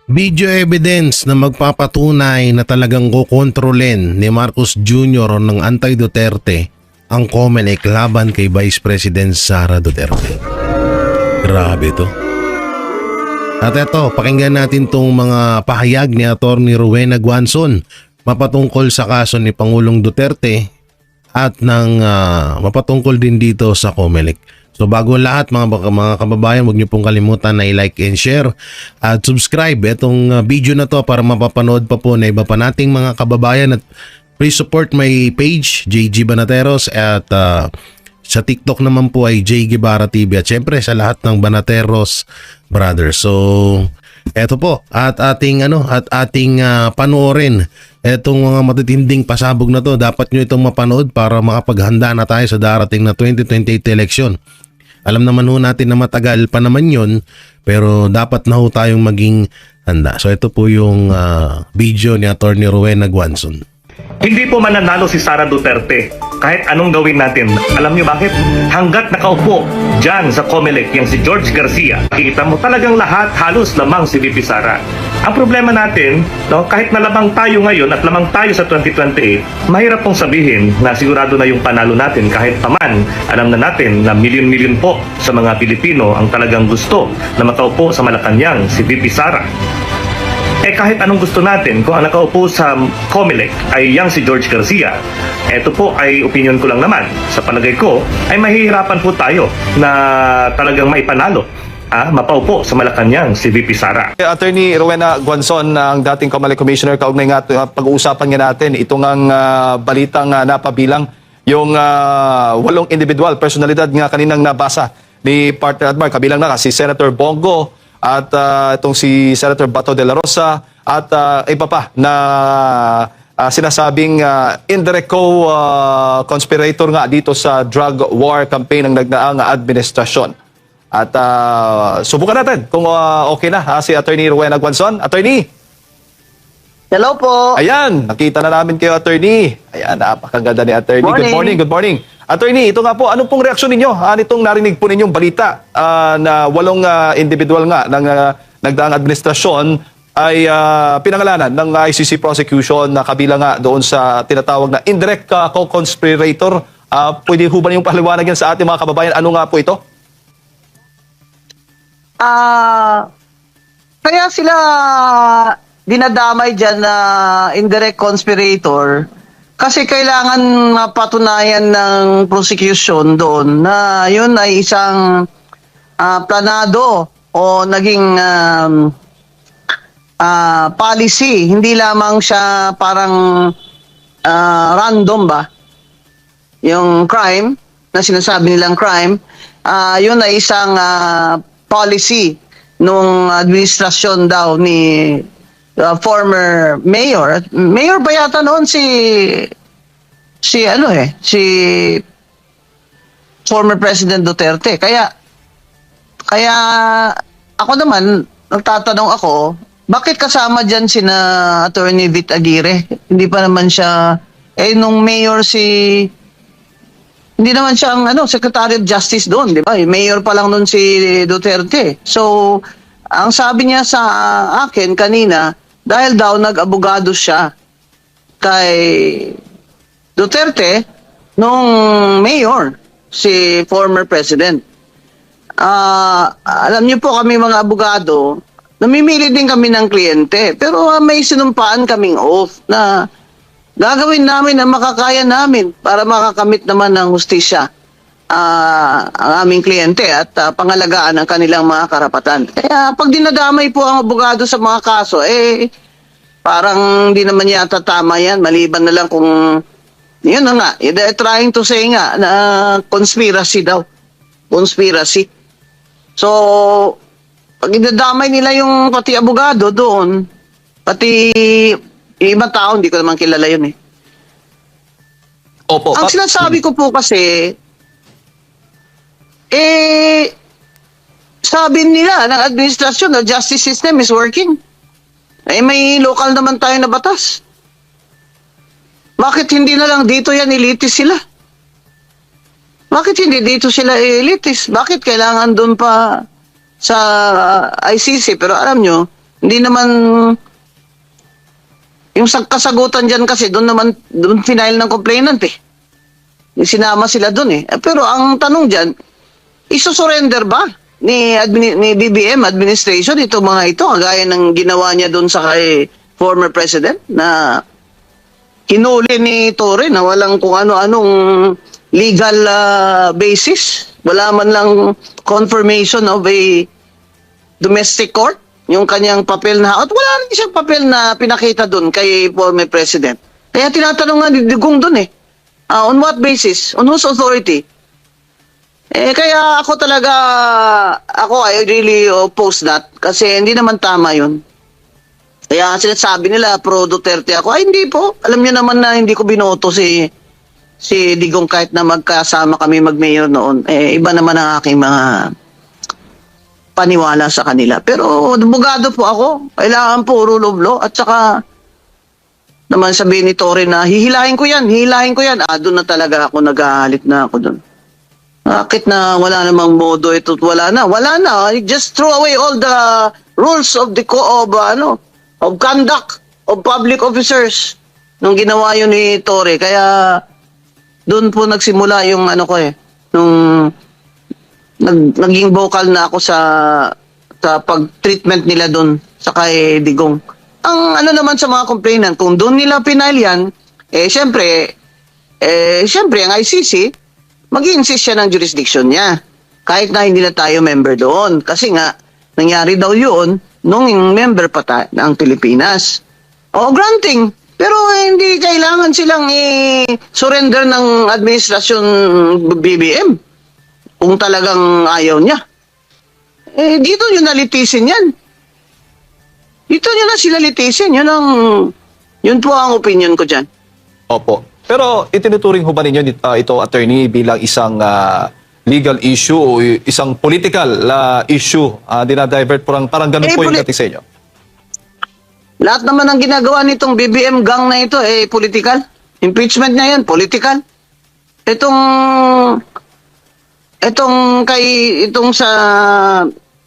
Video evidence na magpapatunay na talagang kukontrolin ni Marcos Jr. ng anti-Duterte ang COMELEC laban kay Vice President Sara Duterte. Grabe to. At eto, pakinggan natin tong mga pahayag ni Atty. Rowena Guanzon mapatungkol sa kaso ni Pangulong Duterte at mapatungkol din dito sa COMELEC. So bago lahat mga kababayan, huwag niyo pong kalimutan na i-like and share at subscribe itong video na to para mapapanood pa po na iba pa nating mga kababayan, at please support my page JG Banateros at sa TikTok naman po ay J Guevara TV at syempre sa lahat ng Banateros brothers. So eto po at ating panoorin etong mga matitinding pasabog na to. Dapat nyo itong mapanood para makapaghanda na tayo sa darating na 2028 election. Alam naman ho natin na matagal pa naman yun, pero dapat na ho tayong maging handa. So ito po yung video ni Atty. Rowena Guanzon. Hindi po mananalo si Sara Duterte kahit anong gawin natin. Alam niyo bakit? Hanggat nakaupo dyan sa COMELEC yang si George Garcia, makikita mo talagang lahat halos lamang si VP Sara. Ang problema natin, kahit na lamang tayo ngayon at lamang tayo sa 2028, mahirap pong sabihin na sigurado na yung panalo natin kahit paman alam na natin na milyon-milyon po sa mga Pilipino ang talagang gusto na makaupo sa Malacanang si VP Sara. Kahit anong gusto natin, kung ang nakaupo sa COMELEC ay yang si George Garcia, ito po ay opinion ko lang naman. Sa palagay ko, ay mahihirapan po tayo na talagang maipanalo, mapaupo sa Malacanang si VP Sara. Attorney Rowena Guanzon, ang dating COMELEC Commissioner, kaugnay nga pag-uusapan nga natin itong ang balitang napabilang yung 8 individual, personalidad nga kaninang nabasa ni partner Admar, kabilang na si Senator Bongo at itong si Senator Bato de la Rosa at iba pa na sinasabing indirect co-conspirator nga dito sa drug war campaign ng nagdaang administrasyon. At subukan natin kung okay na si Attorney Rowena Guanzon. Attorney! Hello po! Ayan, nakita na namin kayo, Attorney. Ayan, napakaganda ni Attorney. Morning. Good morning. Attorney, ito nga po, ano pong reaksyon ninyo? Nitong narinig po ninyong balita na 8 individual nga ng nagdaang administrasyon ay pinangalanan ng ICC prosecution na kabilang nga doon sa tinatawag na indirect co-conspirator. Pwede ho ba niyong paliwanag yan sa ating mga kababayan? Ano nga po ito? Kaya sila dinadamay dyan na indirect conspirator kasi kailangan mapatunayan ng prosecution doon na yun ay isang planado o naging policy. Hindi lamang siya parang random ba? Yung crime, na sinasabi nilang crime, yun ay isang policy nung administrasyon daw ni former mayor. Mayor ba yata noon si former President Duterte. Kaya ako naman, nagtatanong ako, bakit kasama dyan sina Attorney Vit Aguirre? Hindi pa naman siya, nung mayor hindi naman siya ang Secretary of Justice doon, di ba? Mayor pa lang noon si Duterte. So, ang sabi niya sa akin kanina, dahil daw nag-abogado siya kay Duterte nung mayor, si former president. Alam niyo po kami mga abogado, namimili din kami ng kliyente. Pero may sinumpaan kaming oath na gagawin namin ang makakaya namin para makakamit naman ng hustisya ang aming kliyente at pangalagaan ang kanilang mga karapatan. Kaya pag dinadamay po ang abogado sa mga kaso, parang hindi naman yata tama yan. Maliban na lang kung, yun na nga, they're trying to say nga na conspiracy daw. Conspiracy. So, pag dinadamay nila yung pati abogado doon, pati yung ibang tao, hindi ko naman kilala yun Opo. Ang sinasabi ko po kasi, sabi nila ng administrasyon na justice system is working. May local naman tayo na batas. Bakit hindi na lang dito yan ilitis sila? Bakit hindi dito sila ilitis? Bakit kailangan doon pa sa ICC? Pero alam nyo, Hindi naman, yung kasagutan dyan kasi, doon final ng complainant eh. Yung sinama sila doon eh. Pero ang tanong dyan, isosurrender ba ni BBM administration itong mga ito, kagaya ng ginawa niya doon sa kay former president na hinuli ni Torre na walang kung ano-anong legal basis. Wala man lang confirmation of a domestic court, yung kanyang papel na, at wala rin siyang papel na pinakita doon kay former president. Kaya tinatanong nga ni Digong doon eh, on what basis? On whose authority? Kaya I really oppose that kasi hindi naman tama yun. Kaya sinasabi nila, pro Duterte ako. Ay, hindi po. Alam niyo naman na hindi ko binoto si Digong kahit na magkasama kami mag-mayor noon. Iba naman ang aking mga paniwala sa kanila. Pero abogado po ako. Kailangan po rule of law. At saka naman sabihin ni Torre na hihilahin ko yan. Doon na talaga ako nagalit na ako doon. Bakit na wala namang modo ito? Wala na. Just throw away all the rules of conduct of public officers nung ginawa yun ni Torre. Kaya doon po nagsimula yung nung naging vocal na ako sa pag-treatment nila doon sa kay Digong. Ang naman sa mga complainant, kung doon nila pinail yan, syempre ang ICC, mag-i-insist siya ng jurisdiction niya. Kahit na hindi na tayo member doon. Kasi nga, nangyari daw yun nung member pa ng Pilipinas. Granting. Pero hindi kailangan silang i-surrender ng administrasyon BBM kung talagang ayaw niya. Dito nyo nalitisin yan. Dito nyo na sila litisin. Yun po ang opinion ko dyan. Opo. Pero itinuturing ho ba ninyo ito, attorney, bilang isang legal issue o isang political issue? Dinadivert parang ganun po yung dating sa inyo? Lahat naman ang ginagawa nitong BBM gang na ito, political. Impeachment niya yan, political. Itong sa,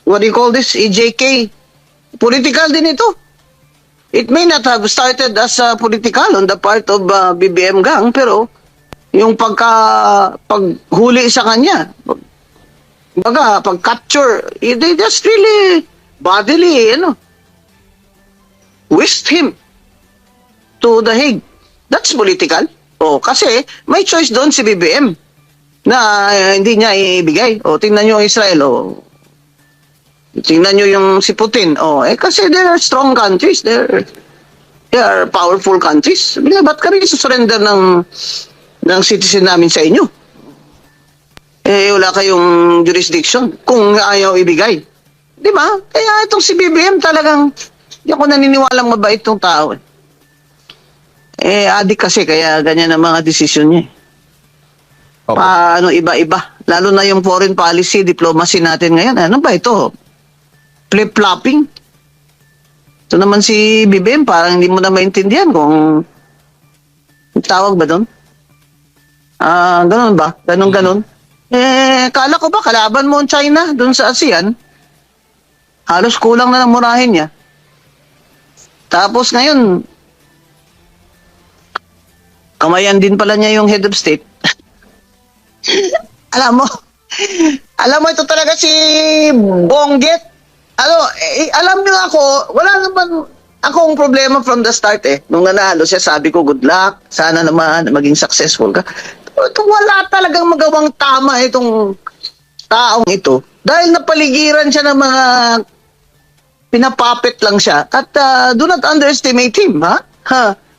what do you call this, EJK, political din ito. It may not have started as political on the part of BBM gang, pero yung paghuli sa kanya, pag-capture, they just really bodily, whisked him to The Hague. That's political. Kasi may choice doon si BBM na hindi niya ibigay. Tingnan niyo ang Israel. Tingnan niyo yung si Putin. Kasi they are strong countries. They are powerful countries. Ba't ka rin surrender ng citizen namin sa inyo? Wala kayong jurisdiction kung ayaw ibigay. Di ba? Kaya itong si BBM talagang hindi ako naniniwalang mabait itong tao. Adik kasi kaya ganyan ang mga desisyon niya. Okay. Iba-iba. Lalo na yung foreign policy, diplomacy natin ngayon. Ano ba ito? Flip-flopping. Ito naman si BBM, parang hindi mo na maintindihan kung tawag ba doon? Ganun ba? Ganun. Kala ko ba kalaban mo ang China doon sa ASEAN? Halos kulang na ng murahin niya. Tapos ngayon, kamayan din pala niya yung head of state. Alam mo ito talaga si Bonget. Alam niyo ako, wala naman akong problema from the start Nung nanalo siya, sabi ko, good luck. Sana naman maging successful ka. Wala talagang magawang tama itong taong ito. Dahil napaligiran siya ng mga pinapapit lang siya. At do not underestimate him, ha?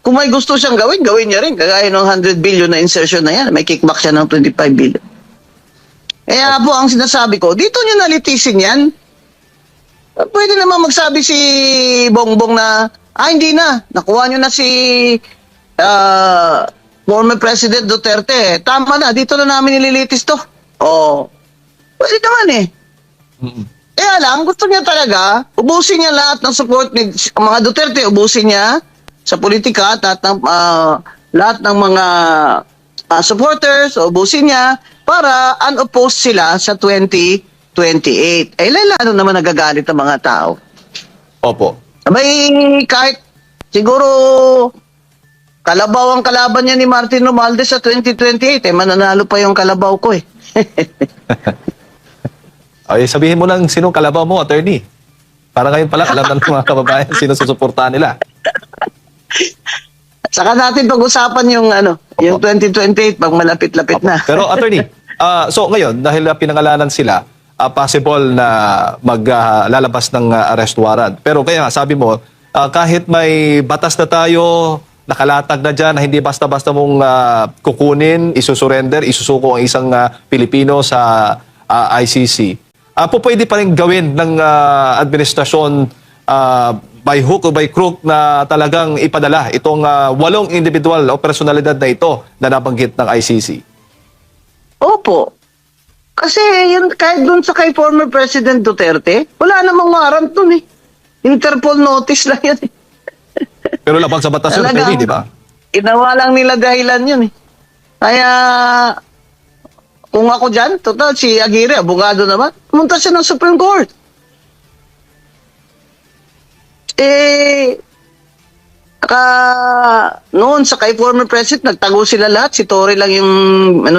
Kung may gusto siyang gawin niya rin. Kagaya ng 100 billion na insertion na yan. May kickback siya ng 25 billion. Kaya po ang sinasabi ko, dito niyo nalitisin yan. Pwede naman magsabi si Bongbong na, hindi na. Nakuha niyo na si former President Duterte. Tama na, dito na namin nililitis to. Pwede naman Kaya lang, gusto niya talaga, ubusin niya lahat ng support ni mga Duterte, ubusin niya sa politika at lahat ng mga supporters, ubusin niya para unopposed sila sa 2028. Lalo naman nagagalit ang mga tao. Opo. Abay, kahit siguro kalabaw ang kalaban niya ni Martin Romualdez sa 2028, mananalo pa yung kalabaw ko eh. Ay, sabihin mo lang sinong kalabaw mo, attorney. Para ngayon pala, alam na ng mga kababayan sino susuportahan nila. Saka natin pag-usapan yung yung 2028 pag malapit-lapit na. Pero attorney, so ngayon, dahil pinangalanan sila, possible na maglalabas ng arrest warrant. Pero kaya nga, sabi mo, kahit may batas na tayo, nakalatag na dyan, na hindi basta-basta mong kukunin, isusurrender, isusuko ang isang Pilipino sa ICC. Pwede pa rin gawin ng administrasyon by hook o by crook na talagang ipadala itong 8 individual o personalidad na ito na nabanggit ng ICC. Opo. Kasi yun, kahit dun sa kay former President Duterte, wala namang warrant dun eh. Interpol notice lang yan eh. Pero labag sa batas yun, Talagang attorney, di ba? Inawa lang nila dahilan yun eh. Kaya, kung ako dyan, total, si Aguirre, abogado naman, pumunta siya ng Supreme Court. Noon sa kay former president, nagtago sila lahat. Si Tory lang yung,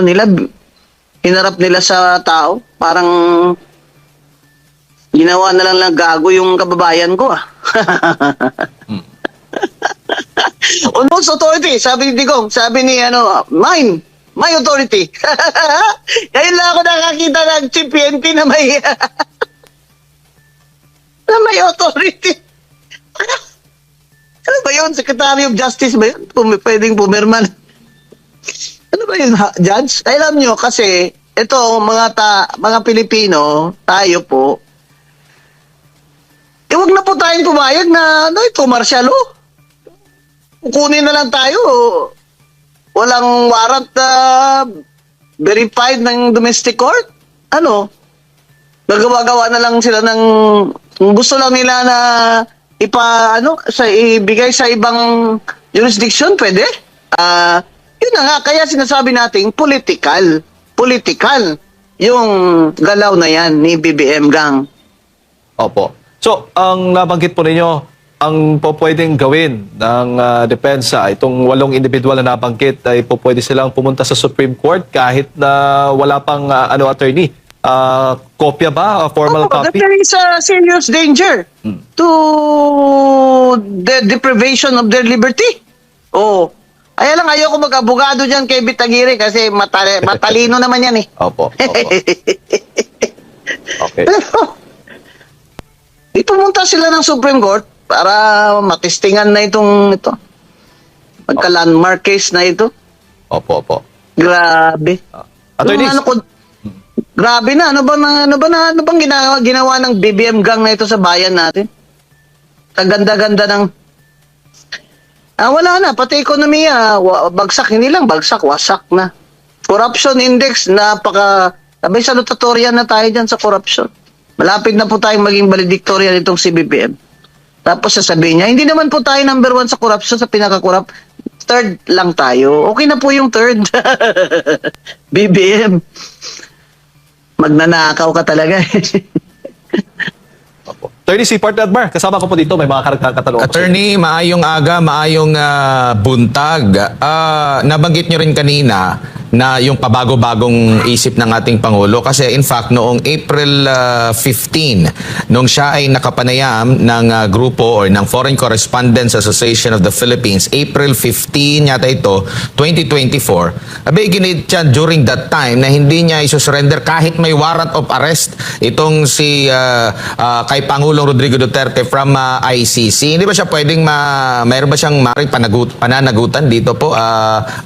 nila, hinarap nila sa tao. Parang, ginawa na lang gago yung kababayan ko ah. On most authority, sabi ni Digong, sabi ni mine, my authority. Ngayon lang ako nakakita ng chief PNP na may na may authority. Ano ba yun? Secretary of Justice ba yun? Pwedeng pumirma. Ano ba yun, Judge? Alam nyo, kasi ito, mga Pilipino, tayo po, huwag na po tayong pumayag na ito, martial law. Kukunin na lang tayo. Walang warrant verified ng domestic court. Gagawa-gawa na lang sila ng gusto lang nila na ibigay sa ibang jurisdiction, pwede. Yun na nga, kaya sinasabi natin political yung galaw na yan ni BBM Gang. Opo. So, ang nabanggit po ninyo, ang pwedeng gawin ng depensa, itong 8 individual na nabanggit ay pwede silang pumunta sa Supreme Court kahit na wala pang attorney. Kopya ba? Formal copy? There is a serious danger to the deprivation of their liberty. Kaya lang ayoko mag-abogado dyan kay Bitagiri kasi matalino naman yan eh. Opo. Okay. Di pumunta sila ng Supreme Court para matestingan na ito. Magka-landmark case na ito. Opo. Grabe. Attorney, Grabe na. Ano bang ginawa ng BBM Gang na ito sa bayan natin? Kaganda-ganda ng wala na, pati ekonomiya, bagsak, hindi lang bagsak, wasak na. Corruption index, sabay salutatorian na tayo dyan sa corruption. Malapit na po tayong maging valedictorian itong si BBM. Tapos sasabihin niya, hindi naman po tayo number 1 sa corruption, sa pinaka-corrupt. Third lang tayo. Okay na po yung third. BBM. Magnanakaw ka talaga. Attorney si Partner Admar, kasama ko po dito, may mga karagdagang katanungan. Attorney, maayong aga, maayong buntag. Nabanggit nyo rin kanina na yung pabago-bagong isip ng ating Pangulo kasi in fact noong April 15, nung siya ay nakapanayam ng grupo or ng Foreign Correspondents Association of the Philippines, April 15 yata ito, 2024, ginit siya during that time na hindi niya isusurrender kahit may warrant of arrest itong si kay Pangulong Rodrigo Duterte from ICC. Hindi ba siya pwedeng mayroon ba siyang pananagutan dito po,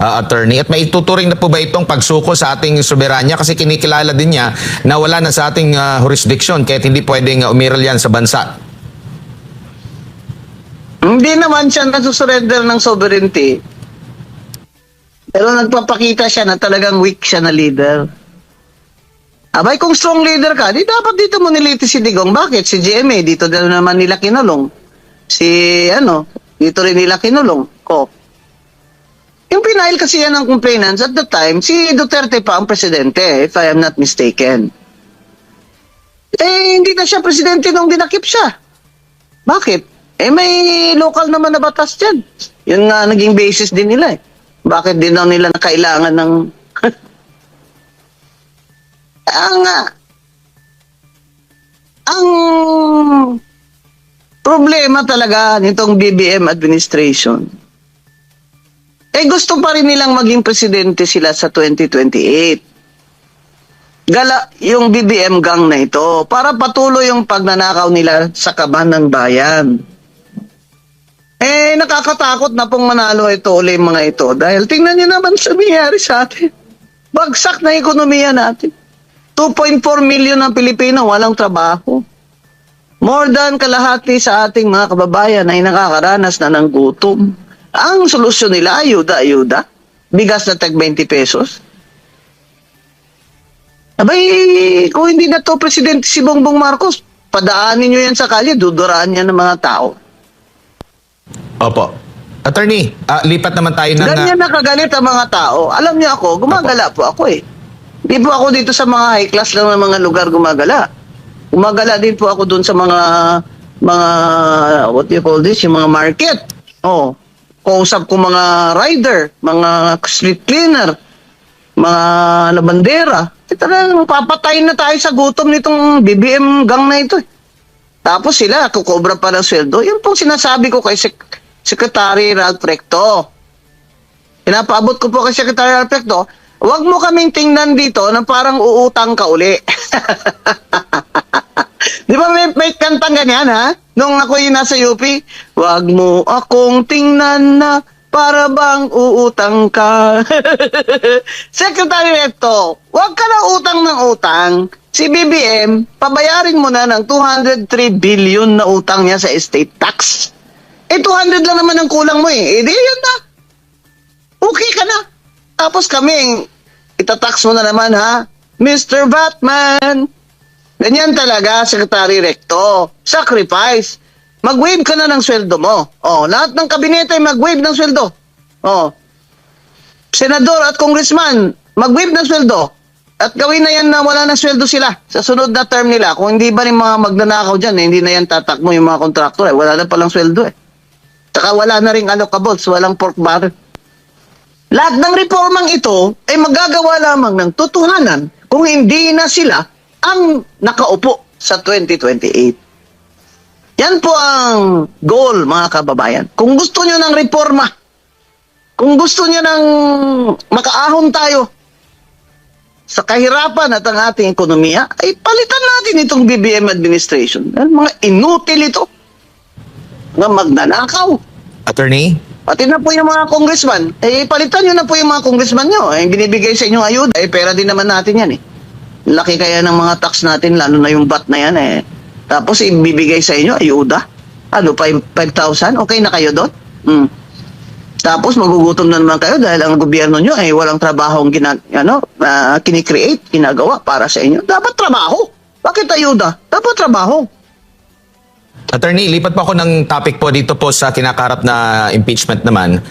attorney? At may tuturing na po ba itong pagsuko sa ating soberanya kasi kinikilala din niya na wala na sa ating jurisdiction kahit hindi pwedeng umiral yan sa bansa. Hindi naman siya nasusurrender ng sovereignty. Pero nagpapakita siya na talagang weak siya na leader. Abay, kung strong leader ka, di dapat dito mo niliti si Digong. Bakit? Si GMA, dito din naman nila kinulong. Dito rin nila kinulong. Yung pinail kasi yan ng complainants at the time, si Duterte pa ang presidente, if I am not mistaken. Hindi na siya presidente nung dinakip siya. Bakit? May local naman na batas dyan. Yun nga naging basis din nila eh. Bakit din daw nila na kailangan ng... ang problema talaga nitong BBM administration, gusto pa rin nilang maging presidente sila sa 2028. Gala yung BBM gang na ito para patuloy yung pagnanakaw nila sa kaban ng bayan. Nakakatakot na pong manalo ito uli mga ito dahil tingnan niyo naman sa nangyayari sa atin. Bagsak na ekonomiya natin. 2.4 million ng Pilipino walang trabaho. More than kalahati sa ating mga kababayan ay nakakaranas na ng gutom. Ang solusyon nila, ayuda. Bigas na tag 20 pesos. Abay, kung hindi na to Presidente si Bongbong Marcos, padaanin nyo yan sa kalye, duduraan yan ng mga tao. Opo. Attorney, lipat naman tayo ng... Ganyan nakagalit ang mga tao. Alam niyo ako, gumagala po ako eh. Hindi po ako dito sa mga high class lang ng mga lugar gumagala. Gumagala din po ako dun sa mga what do you call this? Yung mga market. Kausap ko mga rider, mga street cleaner, mga labandera. Talagang papatayin na tayo sa gutom nitong BBM gang na ito. Tapos sila, kukobra pa ng sweldo. Yun pong sinasabi ko kay Secretary Ralph Recto. Pinapaabot ko po kay Secretary Ralph Recto, huwag mo kaming tingnan dito na parang uutang ka uli. Di ba may kantang ganyan ha? Nung ako yung nasa UP, huwag mo akong tingnan na para bang uutang ka. Secretary Recto, huwag ka na utang ng utang. Si BBM, pabayarin mo na ng 203 billion na utang niya sa estate tax. 200 lang naman ang kulang mo eh. Di yun na. Okay ka na. Tapos kami, itatax mo na naman ha. Mr. Batman. Ganyan talaga, Secretary Recto. Sacrifice. Mag-waive ka na ng sweldo mo. Lahat ng kabinete ay mag-waive ng sweldo. Senador at congressman, mag-waive ng sweldo. At gawin na yan na wala na sweldo sila sa sunod na term nila. Kung hindi ba rin mga magnanakaw dyan, hindi na yan tatakmo yung mga kontraktor. Wala na palang sweldo eh. Saka wala na rin allocables, walang pork barrel. Lahat ng reformang ito ay magagawa lamang ng totohanan kung hindi na sila ang nakaupo sa 2028. Yan po ang goal, mga kababayan. Kung gusto nyo ng reforma, kung gusto nyo ng makaahon tayo sa kahirapan at ang ating ekonomiya, ay palitan natin itong BBM administration. Mga inutil ito. Mga magnanakaw. Attorney? Pati na po yung mga congressman. Palitan nyo na po yung mga congressman nyo. Binibigay sa inyong ayuda. Pera din naman natin yan eh. Laki kaya ng mga tax natin, lalo na yung VAT na yan eh. Tapos ibibigay sa inyo, ayuda. 5,000? Okay na kayo doon? Tapos magugutom na naman kayo dahil ang gobyerno nyo ay walang trabahong kinikreate, ginagawa para sa inyo. Dapat trabaho. Bakit ayuda? Dapat trabaho. Attorney, lipat po ako ng topic po dito po sa kinakaharap na impeachment naman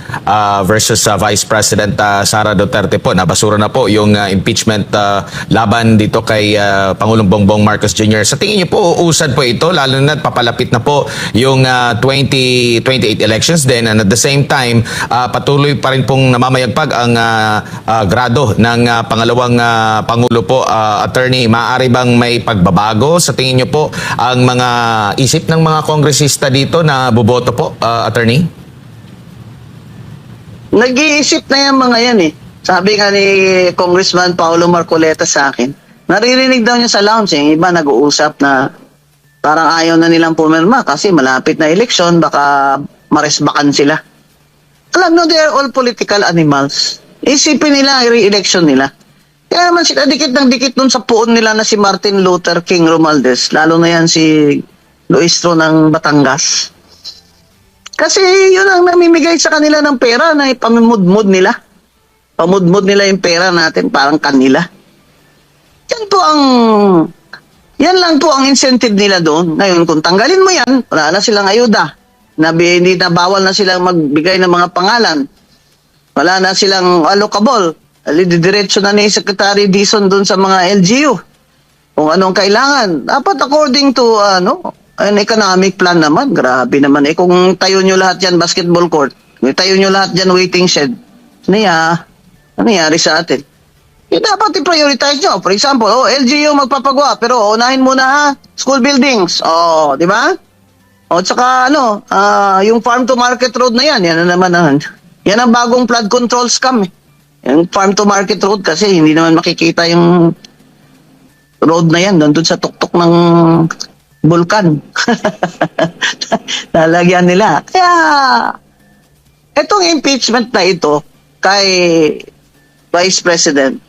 versus Vice President Sara Duterte po. Nabasura na po yung impeachment laban dito kay Pangulong Bongbong Marcos Jr. Sa tingin niyo po, uusad po ito, lalo na papalapit na po yung 2028 elections din, and at the same time, patuloy pa rin pong namamayagpag ang grado ng pangalawang Pangulo po. Attorney, maaari bang may pagbabago sa tingin niyo po ang mga isip ng mga kongresista dito na boboto po, attorney? Nag-iisip na yan mga yan eh. Sabi nga ni Congressman Paulo Marcoleta sa akin, naririnig daw niya sa lounge eh. Iba nag-uusap na parang ayaw na nilang pumirma kasi malapit na eleksyon, baka maresbakan sila. Alam no, they are all political animals. Isipin nila ang re-election nila. Kaya naman sila dikit ng dikit nun sa puon nila na si Martin Luther King Romualdez, lalo na yan si Luistro ng Batangas. Kasi yun ang namimigay sa kanila ng pera na ipamimudmud nila. Pamudmud nila yung pera natin parang kanila. Yan lang po ang incentive nila doon. Ngayon, kung tanggalin mo yan, wala na silang ayuda. Hindi na bawal na silang magbigay ng mga pangalan. Wala na silang allocable. Diretso na ni Secretary Dizon doon sa mga LGU. Kung anong kailangan. Dapat according to An economic plan naman, grabe naman. Kung tayo nyo lahat yan, basketball court, kung tayo nyo lahat dyan, waiting shed, ano nangyari sa atin? Dapat i-prioritize nyo. For example, LGU magpapagawa, pero unahin muna ha, school buildings. Di ba? Tsaka yung farm to market road na yan na naman yan ang bagong flood control scam eh. Yung farm to market road kasi hindi naman makikita yung road na yan doon sa tuktok ng bulkan. Lalagyan nila. Kaya, itong impeachment na ito kay Vice President,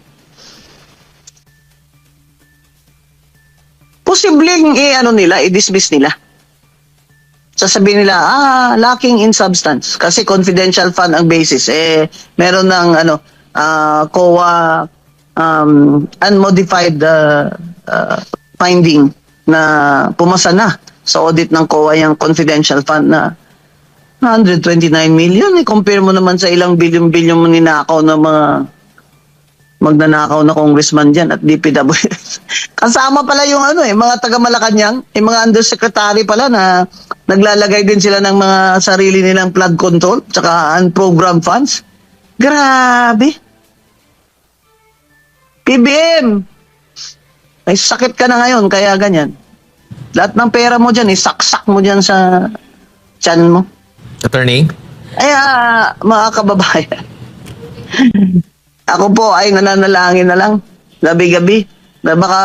posibleng i-dismiss nila. Sasabihin nila, lacking in substance. Kasi confidential fund ang basis. Meron ng COA unmodified finding na pumasa na sa audit ng COA yung confidential fund na 129 million. I-compare mo naman sa ilang bilyon-bilyon mo ninakaw na mga magnanakaw na congressman dyan at DPWH. Kasama pala yung mga taga-Malacanang, yung mga undersecretary pala na naglalagay din sila ng mga sarili nilang flood control tsaka unprogrammed funds. Grabe. PBM, may sakit ka na ngayon, kaya ganyan. Lahat ng pera mo dyan, isaksak mo dyan sa tiyan mo. Attorney? Mga kababayan, ako po ay nananalangin na lang, gabi-gabi, na baka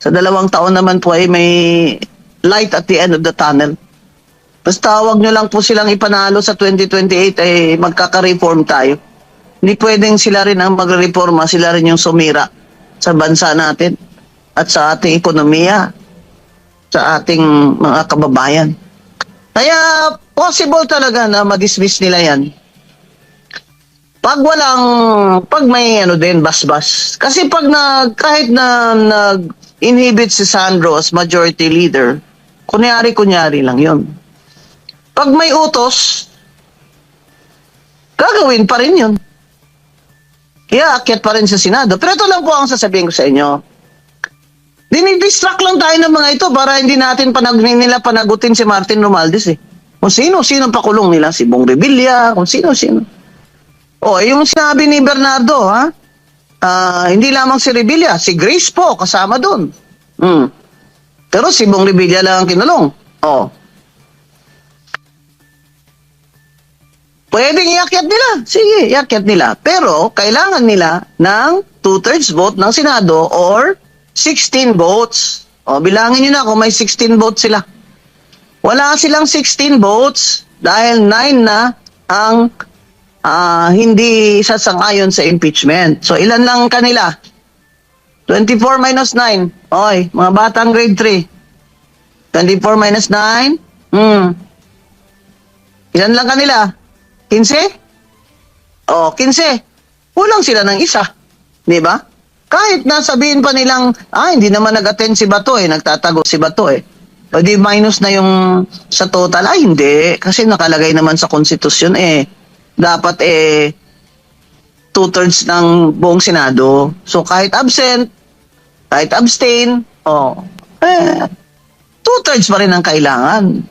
sa 2 taon naman po ay may light at the end of the tunnel. Basta huwag nyo lang po silang ipanalo sa 2028 ay magkaka-reform tayo. Hindi pwedeng sila rin ang magre-reforma, sila rin yung sumira sa bansa natin at sa ating ekonomiya, sa ating mga kababayan. Kaya possible talaga na ma-dismiss nila yan. Pag may basbas. Kasi kahit na nag-inhibit si Sandro as majority leader, kunyari lang yun. Pag may utos, gagawin pa rin yun. Kaya akyat pa rin sa Senado. Pero ito lang po ang sasabihin ko sa inyo. Dinidistract lang tayo ng mga ito para hindi natin nila panagutin si Martin Romualdez eh. Kung sino pakulong nila, si Bong Revilla, kung sino. Yung sinabi ni Bernardo, hindi lamang si Revilla, si Grace po kasama doon. Pero si Bong Revilla lang ang kinulong. Pwedeng iakyat nila. Sige, iakyat nila. Pero kailangan nila ng 2/3 vote ng Senado or 16 votes. Bilangin nyo na kung may 16 votes sila. Wala silang 16 votes dahil 9 na ang hindi sasang-ayon sa impeachment. So, ilan lang kanila? 24 minus 9. Mga batang grade 3. 24 minus 9. Ilan lang kanila? 15? 15. Kulang sila ng isa. Di ba? Kahit nasabihin pa nilang, hindi naman nag-attend si Bato nagtatago si Bato O di minus na yung sa total. Hindi. Kasi nakalagay naman sa konstitusyon dapat 2/3 ng buong Senado. So kahit absent, kahit abstain, 2/3 pa rin ang kailangan.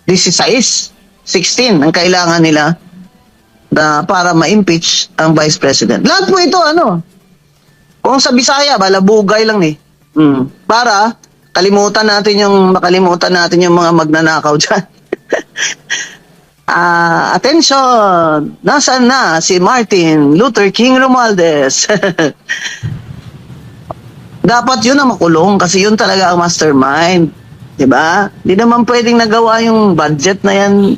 16 ang kailangan nila para ma-impeach ang Vice President. Lahat po ito, kung sa Bisaya, balabugay lang para makalimutan natin yung mga magnanakaw dyan. Attention! Nasaan na si Martin Luther King Romualdez? Dapat yun ang makulong kasi yun talaga ang mastermind. Diba? Hindi naman pwedeng nagawa yung budget na yan.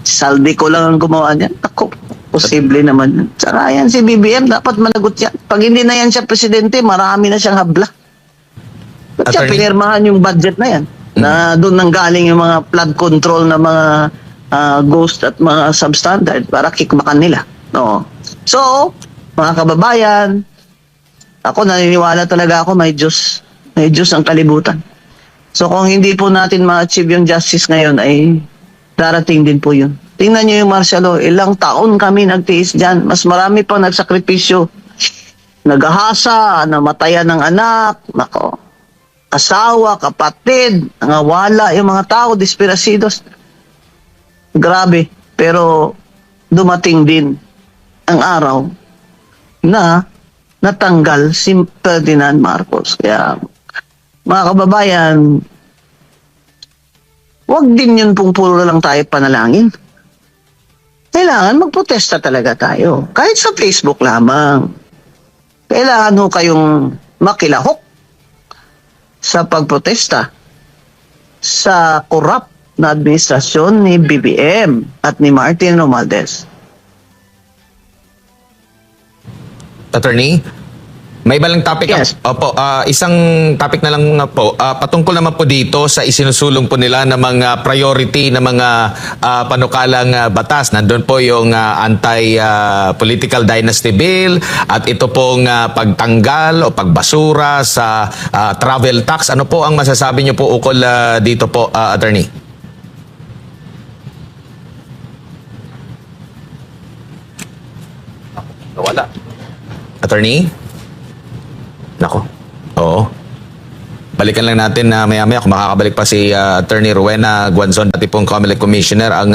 Saldi ko lang ang gumawa niyan. Ako, posible naman. Saka yan si BBM, dapat managot yan. Pag hindi na yan siya presidente, marami na siyang habla. Ba't siya pinirmahan yung budget na yan? Na doon nanggaling yung mga flood control na mga ghost at mga substandard para kikmakan nila. No. So, mga kababayan, ako naniniwala talaga ako may Diyos. May Diyos ang kalibutan. So kung hindi po natin ma-achieve yung justice ngayon ay darating din po yun. Tingnan nyo yung martial law, ilang taon kami nagtiis dyan. Mas marami pa nagsakripisyo. Nagahasa, namatayan ng anak. Nako. asawa, kapatid, nangawala yung mga tao, desperasidos. Grabe. Pero dumating din ang araw na natanggal si Ferdinand Marcos. Kaya, mga kababayan, wag din yun pong puro lang tayo panalangin. Kailangan magprotesta talaga tayo. Kahit sa Facebook lamang. Kailangan ho kayong makilahok sa pagprotesta sa corrupt na administrasyon ni BBM at ni Martin Romualdez. Attorney, may iba lang topic. Yes. Opo, isang topic na lang nga po. Patungkol naman po dito sa isinusulong po nila ng mga priority na mga panukalang batas. Nandun po yung anti-political dynasty bill at ito pong pagtanggal o pagbasura sa travel tax. Ano po ang masasabi niyo po ukol dito po, Attorney? Wala. Attorney? Nako. Oo. Balikan lang natin na maya-maya kung makakabalik pa si Attorney Rowena Guanzon, dati pong COMELEC Commissioner. Ang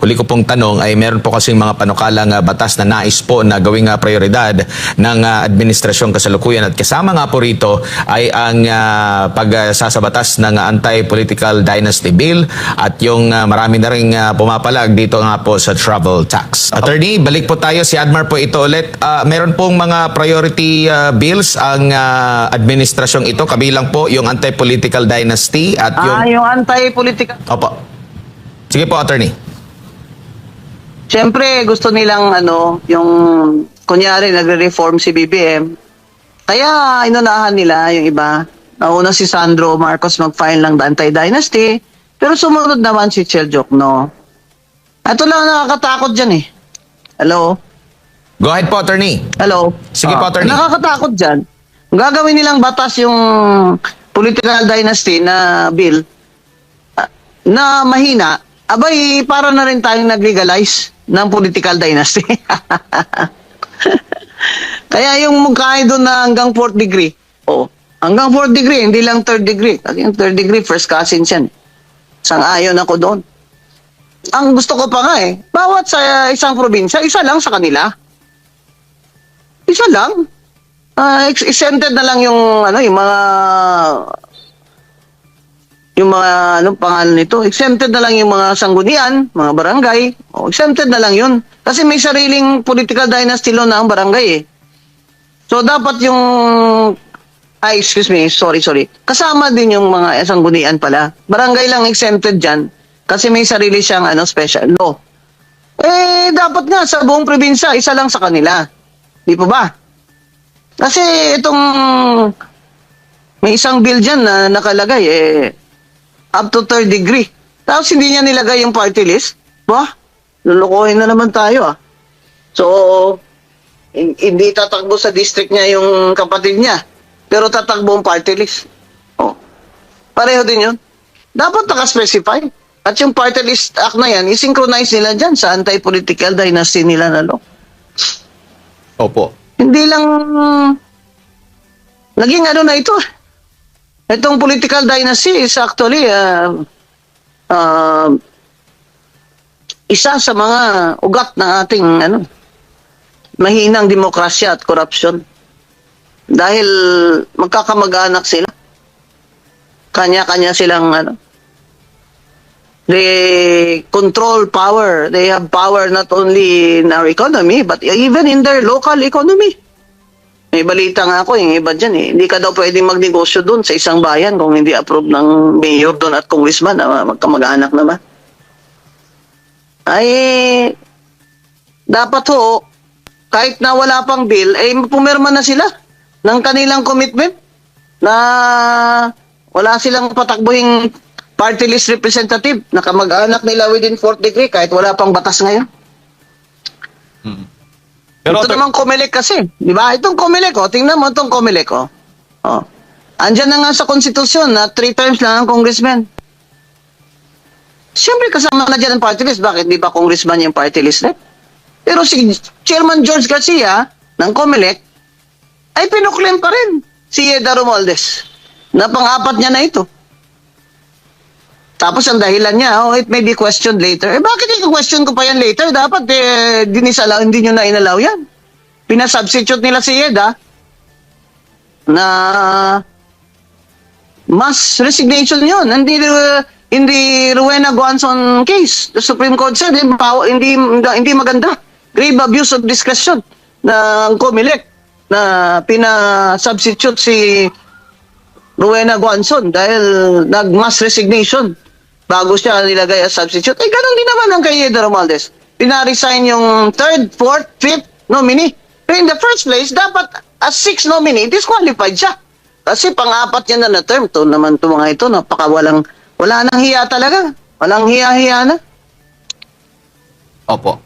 huli ko pong tanong ay meron po kasing mga panukalang batas na nais po na gawing prioridad ng administrasyong kasalukuyan. At kasama nga po rito ay ang pagsasabatas ng anti-political dynasty bill at yung marami na rin pumapalag dito nga po sa travel tax. Attorney, balik po tayo. Si Admar po ito ulit. Meron pong mga priority bills ang administrasyong ito. Kabilang po yung anti-political dynasty at yung... Yung anti-political. Opo. Sige po, Attorney. Siyempre, gusto nilang yung kunyari nagre-reform si BBM. Kaya inunahan nila yung iba. Nauna si Sandro Marcos mag-file ng anti-dynasty. Pero sumunod naman si Chel Jokno. Ito lang nakakatakot dyan eh. Hello? Go ahead po, Attorney. Hello? Sige po, Attorney. Nakakatakot dyan. Kung gagawin nilang batas yung political dynasty na bill na mahina, abay, para na rin tayong nag-legalize ng political dynasty. Kaya yung mungkain doon na hanggang 4th degree, hanggang 4th degree, hindi lang 3rd degree. Kasi yung 3rd degree, first cousin yan. Sang-ayon ako doon. Ang gusto ko pa nga bawat sa isang probinsya, isa lang sa kanila. Isa lang. Exempted na lang yung anong pangalan nito, exempted na lang yung mga sanggunian, mga barangay, exempted na lang yun. Kasi may sariling political dynasty law na ang barangay So dapat yung sorry. Kasama din yung mga sanggunian pala. Barangay lang exempted dyan kasi may sarili siyang special law. Dapat nga sa buong probinsya, isa lang sa kanila. Di po ba? Kasi itong may isang bill dyan na nakalagay up to 3rd degree. Tapos hindi niya nilagay yung party list. Bah, lulukohin na naman tayo So, hindi tatakbo sa district niya yung kapatid niya. Pero tatakbo ang party list. Pareho din yun. Dapat naka-specify. At yung party list act na yan, i-synchronize nila dyan sa anti-political dynasty nila na law. Opo. Hindi lang naging na ito. Itong political dynasty is actually isa sa mga ugat ng ating mahinang demokrasya at korupsyon. Dahil magkakamag-anak sila. Kanya-kanya silang they control power. They have power not only in our economy, but even in their local economy. May balita nga ako, yung iba dyan hindi ka daw pwedeng magnegosyo doon sa isang bayan kung hindi approve ng mayor doon at congressman na magkamag-anak naman. Dapat kahit na wala pang bill, pumirma na sila ng kanilang commitment na wala silang patakbuhing party list representative na kamag-anak nila within 4th degree kahit wala pang batas ngayon. Pero Ito naman COMELEC kasi. Di ba? Itong COMELEC, tingnan mo itong COMELEC, Andyan na nga sa konstitusyon na 3 times lang ang congressman. Siyempre kasama na dyan ang party list. Bakit di ba congressman yung party list? Pero si Chairman George Garcia ng COMELEC ay pinuklaim pa rin si Yeda Romualdez. Na pang-apat niya na ito. Tapos ang dahilan niya, it may be questioned later. Bakit i-question ko pa yan later? Dapat hindi nyo na inalaw yan. Pinasubstitute nila si Yeda na mass resignation yun. Hindi Rowena Guanzon case. The Supreme Court said, hindi maganda. Grave abuse of discretion ng COMELEC na pinasubstitute si Rowena Guanzon dahil nag-mass resignation bago siya nilagay as substitute. Ganun din naman ang kay Yeda Romualdez. Pinaresign yung 3rd, 4th, 5th nominee. Pero in the first place, dapat as 6th nominee, disqualified siya. Kasi pang-apat niya na term. Ito naman ito mga ito, wala nang hiya talaga. Walang hiya-hiya na. Opo.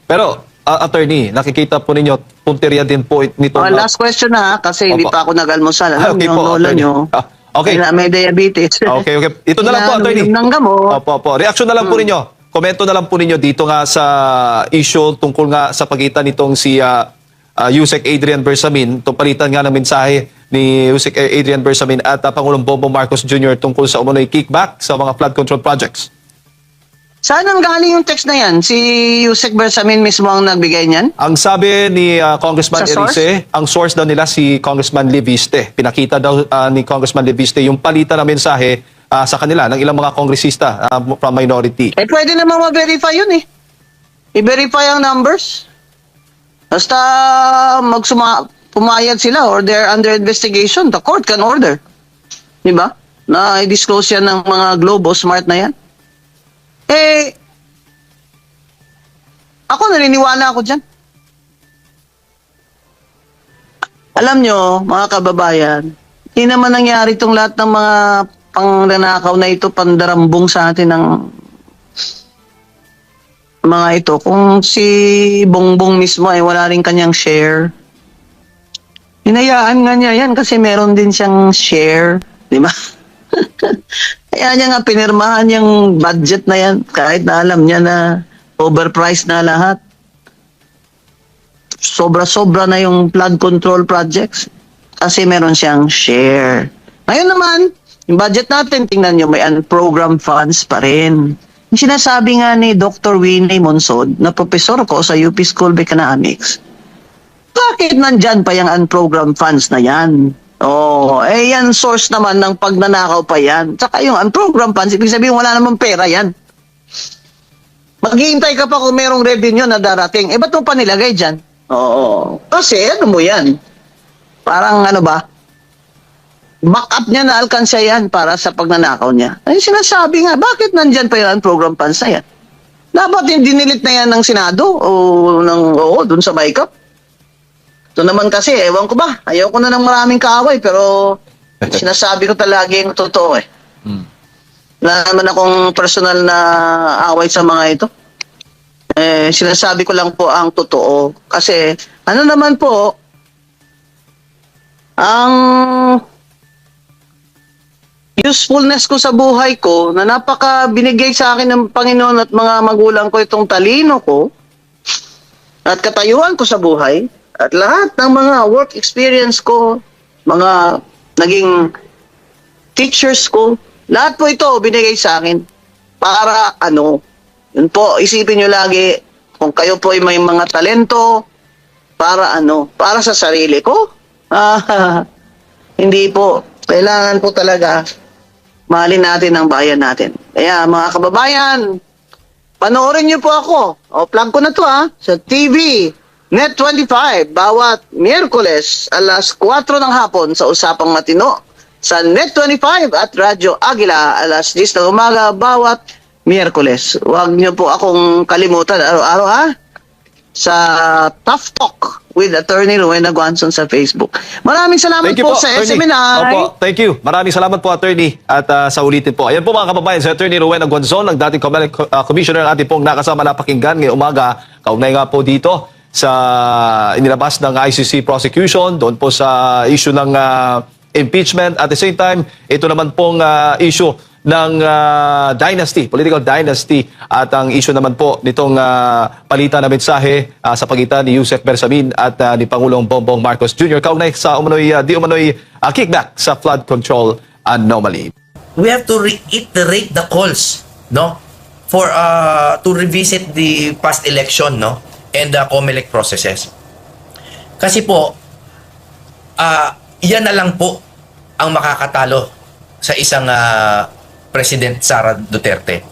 Pero, attorney, nakikita po ninyo, punteriya din po nito. Last question na kasi hindi Opo. pa ako nag-almusal. Alam Okay niyo, po, lola attorney. niyo. Okay. May diabetes. Okay. Ito na lang po, attorney. Ng gamot. Opo. Reaction na lang po ninyo. Komento na lang po ninyo dito nga sa issue tungkol nga sa pagitan nitong si Yusek Adrian Bersamin, itong palitan nga ng mensahe ni Yusek Adrian Bersamin at Pangulong Bongbong Marcos Jr. tungkol sa umunoy kickback sa mga flood control projects. Saan ang galing yung text na yan? Si Yusek Bersamin mismo ang nagbigay niyan? Ang sabi ni Congressman Sa source? Erice, ang source daw nila si Congressman Leviste. Pinakita daw ni Congressman Leviste yung palitan ng mensahe sa kanila ng ilang mga kongresista from minority. Pwede naman ma-verify yun eh. I-verify ang numbers. Basta pumayag sila or they're under investigation, the court can order. Diba? Na i-disclose yan ng mga Globo, smart na yan. Ako naniniwala ako dyan. Alam nyo, mga kababayan, hindi naman nangyari itong lahat ng mga pangnanakaw na ito, pandarambong sa atin ng mga ito. Kung si Bongbong mismo ay wala rin kanyang share, hinayaan nga niya yan kasi meron din siyang share, di ba? Kaya niya nga pinirmahan yung budget na yan kahit na alam niya na overpriced na lahat. Sobra-sobra na yung flood control projects kasi meron siyang share. Ngayon naman, yung budget natin, tingnan nyo, may unprogrammed funds pa rin. Yung sinasabi nga ni Dr. Winnie Monsod, na professor ko sa UP School of Economics, bakit nandyan pa yung unprogrammed funds na yan? Yan source naman ng pagnanakaw pa yan. Tsaka yung unprogrammed funds, ibig sabihin wala namang pera yan. Maghihintay ka pa kung merong revenue na darating. Ba't mo pa nilagay dyan? Kasi ano mo yan? Parang backup niya na alkansya yan para sa pagnanakaw niya. Ay sinasabi nga, bakit nandyan pa yung unprogrammed funds na yan? Dapat yung dinilit na yan ng Senado o dun sa MyCap. Ito naman kasi, ewan ko ba, ayaw ko na ng maraming kaaway, pero sinasabi ko talaging totoo eh. Wala naman akong personal na away sa mga ito. Sinasabi ko lang po ang totoo. Kasi, ano naman po, ang usefulness ko sa buhay ko, na napaka binigay sa akin ng Panginoon at mga magulang ko itong talino ko, at katayuan ko sa buhay, at lahat ng mga work experience ko, mga naging teachers ko, lahat po ito binigay sa akin para yun po, isipin nyo lagi, kung kayo po ay may mga talento, para sa sarili ko? Hindi po. Kailangan po talaga mahalin natin ang bayan natin. Kaya mga kababayan, panoorin nyo po ako. Plug ko na to sa TV. Net25, bawat Miyerkules, alas 4 ng hapon sa Usapang Matino. Sa Net25 at Radyo Agila, alas 10 ng umaga, bawat Miyerkules. Huwag niyo po akong kalimutan araw-araw sa Tough Talk with Attorney Rowena Guanzon sa Facebook. Maraming salamat po sa attorney. SMNI. Opo, thank you. Maraming salamat po, attorney. At sa ulitin po. Ayan po mga kababayan, sa Attorney Rowena Guanzon, ang dating commissioner ng ating pong nakasama na pakinggan ngayong umaga. Kaugnay nga po dito sa inilabas ng ICC prosecution, doon po sa issue ng impeachment. At the same time, ito naman pong issue ng dynasty, political dynasty, at ang issue naman po nitong palitan na mensahe sa pagitan ni Yusek Bersamin at ni Pangulong Bongbong Marcos Jr. kaugnay sa di umano'y kickback sa flood control anomaly. We have to reiterate the calls, no, for to revisit the past election, no, and the COMELEC processes. Kasi po, yan na lang po ang makakatalo sa isang President Sara Duterte.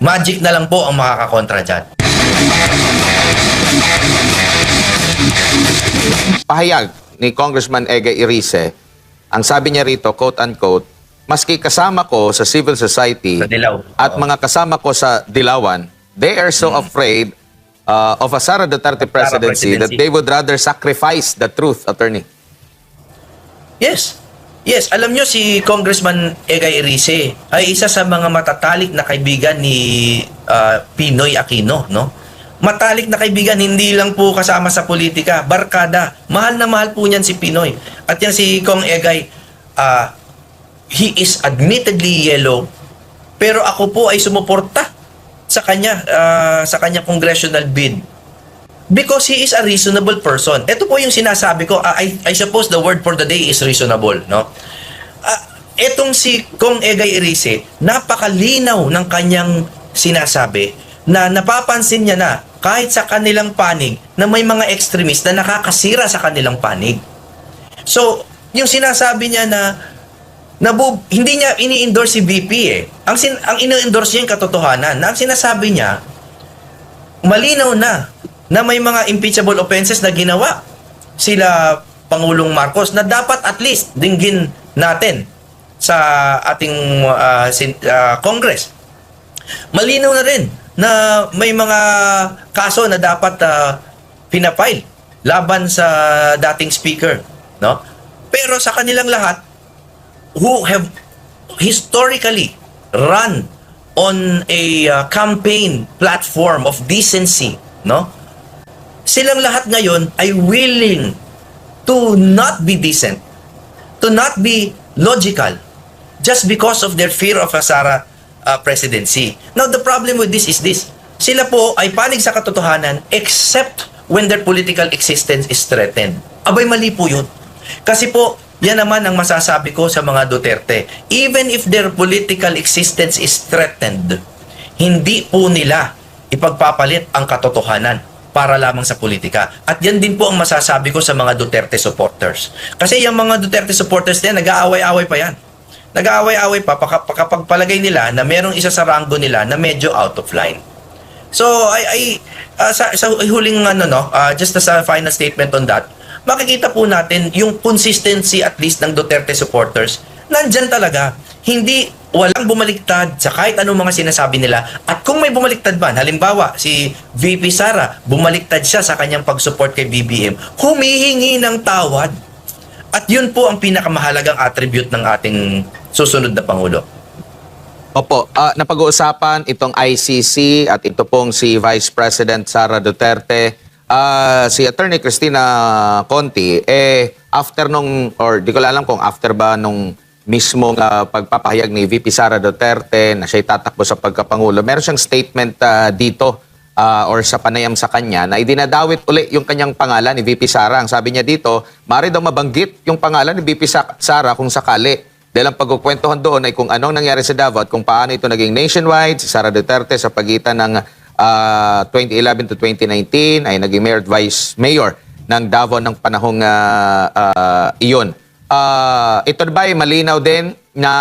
Magic na lang po ang makakakontra dyan. Pahayag ni Congressman Ega Irice, ang sabi niya rito, quote-unquote, maski kasama ko sa civil society Sa Dilaw. at Oo. mga kasama ko sa Dilawan, they are so afraid of a Sara Duterte presidency that they would rather sacrifice the truth, attorney. Yes. Yes, alam nyo si Congressman Egay Irice ay isa sa mga matatalik na kaibigan ni Pinoy Aquino, no? Matalik na kaibigan, hindi lang po kasama sa politika, barkada. Mahal na mahal po niyan si Pinoy. At yan si Kong Egay, he is admittedly yellow, pero ako po ay sumuporta sa kanya congressional bid. Because he is a reasonable person. Ito po yung sinasabi ko. I suppose the word for the day is reasonable, no? Etong si Kong Egay Irice, napakalinaw ng kanyang sinasabi na napapansin niya na kahit sa kanilang panig na may mga extremist na nakakasira sa kanilang panig. So, yung sinasabi niya na hindi niya ini-endorse si VP eh. Ang ini-endorse niya yung katotohanan. Na ang sinasabi niya, malinaw na may mga impeachable offenses na ginawa sila Pangulong Marcos na dapat at least dinggin natin sa ating Congress. Malinaw na rin na may mga kaso na dapat pinafile laban sa dating speaker, no? Pero sa kanilang lahat who have historically run on a campaign platform of decency, no? Silang lahat ngayon ay willing to not be decent, to not be logical, just because of their fear of a Sara presidency. Now, the problem with this is this. Sila po ay panig sa katotohanan except when their political existence is threatened. Abay, mali po yun. Kasi po, yan naman ang masasabi ko sa mga Duterte. Even if their political existence is threatened, hindi po nila ipagpapalit ang katotohanan para lamang sa politika. At yan din po ang masasabi ko sa mga Duterte supporters. Kasi yung mga Duterte supporters na nag-aaway-aaway pa yan. Nag-aaway-aaway pa kapag palagay nila na merong isa sa ranggo nila na medyo out of line. So, sa huling just as a final statement on that, makikita po natin yung consistency at least ng Duterte supporters. Nandyan talaga. Walang bumaliktad sa kahit anong mga sinasabi nila. At kung may bumaliktad man, halimbawa, si VP Sara, bumaliktad siya sa kanyang pag-support kay BBM, humihingi ng tawad. At yun po ang pinakamahalagang attribute ng ating susunod na Pangulo. Opo, napag-uusapan itong ICC at ito pong si Vice President Sara Duterte. Si Attorney Cristina Conti, after di ko alam kung after ba nung mismong pagpapahayag ni VP Sara Duterte na siya'y tatakbo sa pagkapangulo, meron siyang statement dito or sa panayam sa kanya na idinadawit uli yung kanyang pangalan ni VP Sara. Ang sabi niya dito, maaari daw mabanggit yung pangalan ni VP Sara kung sakali. Dahil ang pagkukwentuhan doon ay kung anong nangyari sa Davao at kung paano ito naging nationwide, si Sara Duterte sa pagitan ng 2011 to 2019 ay naging mayor at vice mayor ng Davao ng panahong iyon. Ito ba ay malinaw din na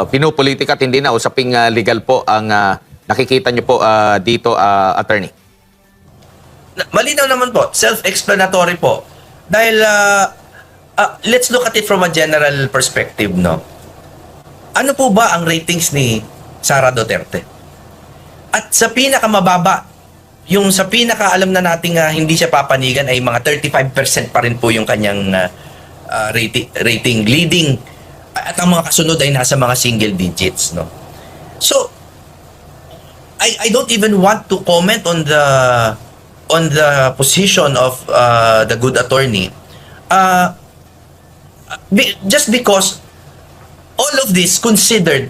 pinupolitika at hindi na usaping legal po ang nakikita niyo po dito, attorney? Malinaw naman po, self-explanatory po. Dahil let's look at it from a general perspective, no? Ano po ba ang ratings ni Sara Duterte? At sa pinakamababa, yung sa pinakaalam na nating hindi siya papanigan ay mga 35% pa rin po yung kanyang rating leading, at ang mga kasunod ay nasa mga single digits, no? So I don't even want to comment on the position of the good attorney just because all of this considered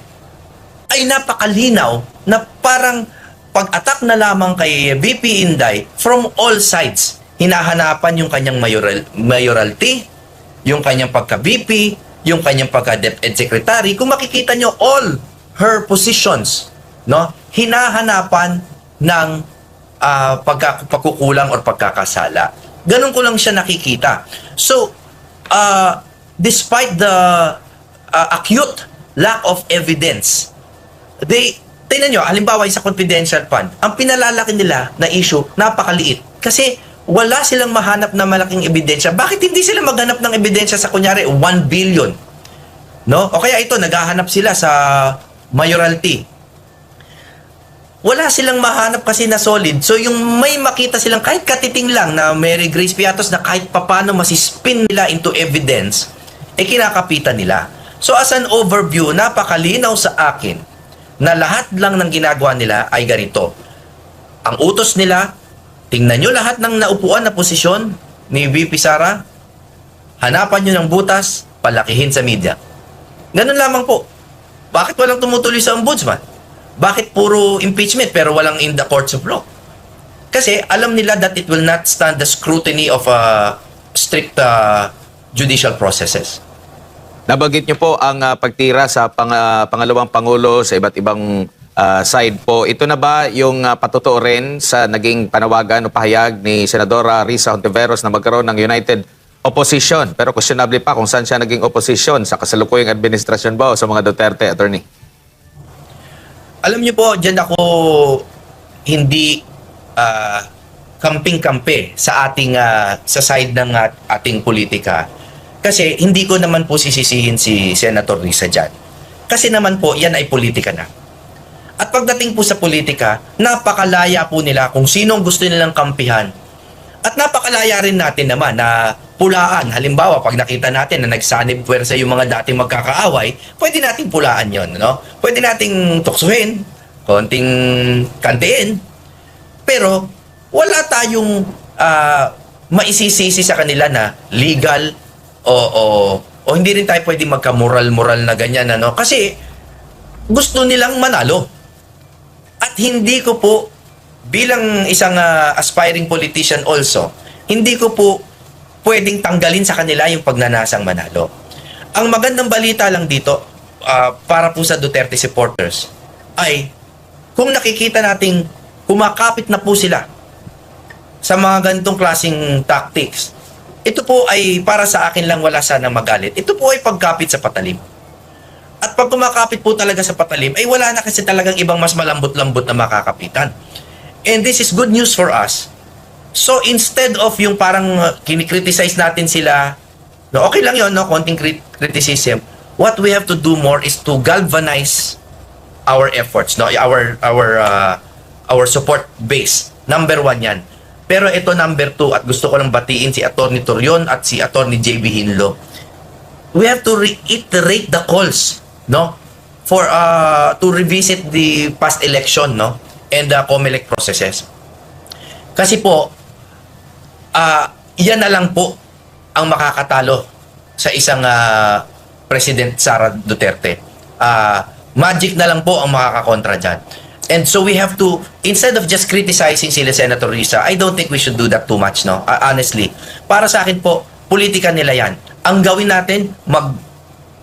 ay napakalinaw na parang pag-attack na lamang kay VP Inday from all sides. Hinahanapan yung kanyang mayoralty, yung kanyang pagka-VP, yung kanyang pagka-DepEd secretary. Kung makikita nyo, all her positions, no, hinahanapan ng pagkukulang or pagkakasala. Ganun ko lang siya nakikita. So, despite the acute lack of evidence, tingnan nyo, halimbawa sa confidential fund, ang pinalalaki nila na issue, napakaliit. Kasi wala silang mahanap na malaking ebidensya. Bakit hindi sila maghanap ng ebidensya sa kunyari 1 billion? No? O kaya ito, naghahanap sila sa mayoralty. Wala silang mahanap kasi na solid. So yung may makita silang kahit katiting lang na Mary Grace Piatos na kahit papano masispin nila into evidence, kinakapitan nila. So as an overview, napakalinaw sa akin na lahat lang ng ginagawa nila ay ganito. Ang utos nila, tingnan nyo lahat ng naupuan na posisyon ni VP Sara, hanapan nyo ng butas, palakihin sa media. Ganun lamang po. Bakit walang tumutuloy sa ombudsman? Bakit puro impeachment pero walang in the courts of law? Kasi alam nila that it will not stand the scrutiny of strict judicial processes. Nabanggit niyo po ang pagtira sa pangalawang Pangulo sa iba't ibang side po. Ito na ba yung patutuo rin sa naging panawagan o pahayag ni Senadora Risa Hontiveros na magkaroon ng United Opposition? Pero questionable pa kung saan siya naging opposition, sa kasalukuyang administrasyon ba o sa mga Duterte, attorney? Alam niyo po, dyan ako hindi kamping-kampe sa ating sa side ng ating politika. Kasi hindi ko naman po sisisihin si Senator Risa dyan. Kasi naman po, yan ay politika na. At pagdating po sa politika, napakalaya po nila kung sinong gusto nilang kampihan. At napakalaya rin natin naman na pulaan. Halimbawa, pag nakita natin na nagsanib puwersa yung mga dating magkakaaway, pwede nating pulaan yon, no? Pwede nating tuksuhin, konting kantiin. Pero, wala tayong maisisisi sa kanila na legal o hindi rin tayo pwede magka-moral-moral na ganyan, ano? Kasi, gusto nilang manalo. At hindi ko po, bilang isang aspiring politician also, hindi ko po pwedeng tanggalin sa kanila yung pagnanasang manalo. Ang magandang balita lang dito, para po sa Duterte supporters, ay kung nakikita nating kumakapit na po sila sa mga ganitong klaseng tactics, ito po ay para sa akin lang wala sanang magalit. Ito po ay pagkapit sa patalim. At pag kumakapit po talaga sa patalim, ay wala na kasi talagang ibang mas malambot-lambot na makakapitan. And this is good news for us. So instead of yung parang kinikriticize natin sila, no, okay lang yun, no, konting criticism, what we have to do more is to galvanize our efforts, no, our support base. Number 1 yan. Pero ito number 2, at gusto ko lang batiin si Atty. Torion at si Atty. JB Hinlo. We have to reiterate the calls, no, for to revisit the past election, no, and the COMELEC processes. Kasi po, yan na lang po ang makakatalo sa isang President Sara Duterte. Magic na lang po ang makakakontra dyan. And so we have to, instead of just criticizing sila Senator Risa, I don't think we should do that too much, no? Honestly. Para sa akin po, politika nila yan. Ang gawin natin,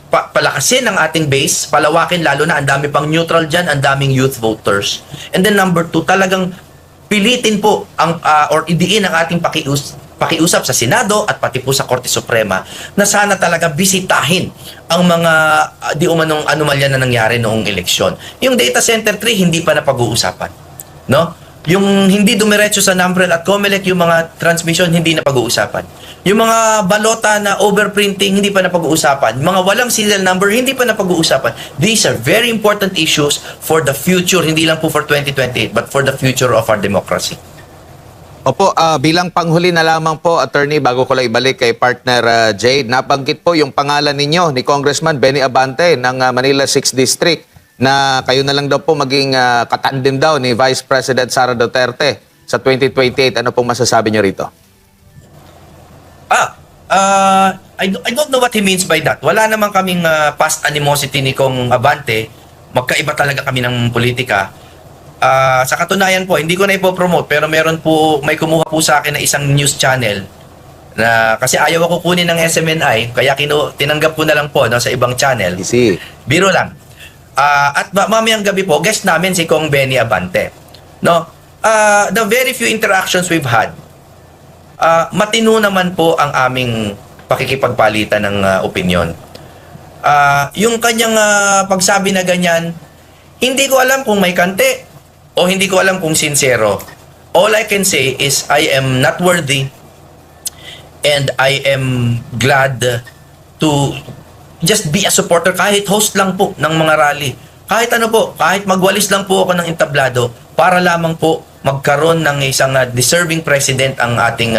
palakasin ang ating base, palawakin, lalo na ang dami pang neutral dyan, ang daming youth voters. And then number 2, talagang pilitin po ang or idiin ang ating pakiusap sa Senado at pati po sa Korte Suprema na sana talaga bisitahin ang mga di umanong anomalya na nangyari noong eleksyon. Yung data center 3 hindi pa napag-uusapan, no? Yung hindi dumiretso sa NAMPREL at COMELEC, yung mga transmission hindi na pag-uusapan. Yung mga balota na overprinting hindi pa na pag-uusapan. Mga walang serial number hindi pa na pag-uusapan. These are very important issues for the future, hindi lang po for 2028 but for the future of our democracy. Opo, bilang panghuli na lamang po, attorney, bago ko lang ibalik kay partner Jade, nabanggit po yung pangalan ninyo ni Congressman Benny Abante ng Manila 6th District na kayo na lang daw po maging katandem daw ni Vice President Sara Duterte sa 2028. Ano pong masasabi nyo rito? I don't know what he means by that. Wala naman kaming past animosity ni Kong Abante. Magkaiba talaga kami ng politika. Sa katunayan po, hindi ko na ipopromote pero may kumuha po sa akin na isang news channel kasi ayaw ako kunin ng SMNI, kaya tinanggap ko na lang po no, sa ibang channel. Easy. Biro lang. At mamayang gabi po, guest namin si Kong Benny Abante. No? The very few interactions we've had, matino naman po ang aming pakikipagpalitan ng opinyon. Yung kanyang pagsabi na ganyan, hindi ko alam kung may kante o hindi ko alam kung sincero. All I can say is I am not worthy and I am glad to just be a supporter, kahit host lang po ng mga rally. Kahit ano po, kahit magwalis lang po ako ng entablado para lamang po magkaroon ng isang deserving president ang ating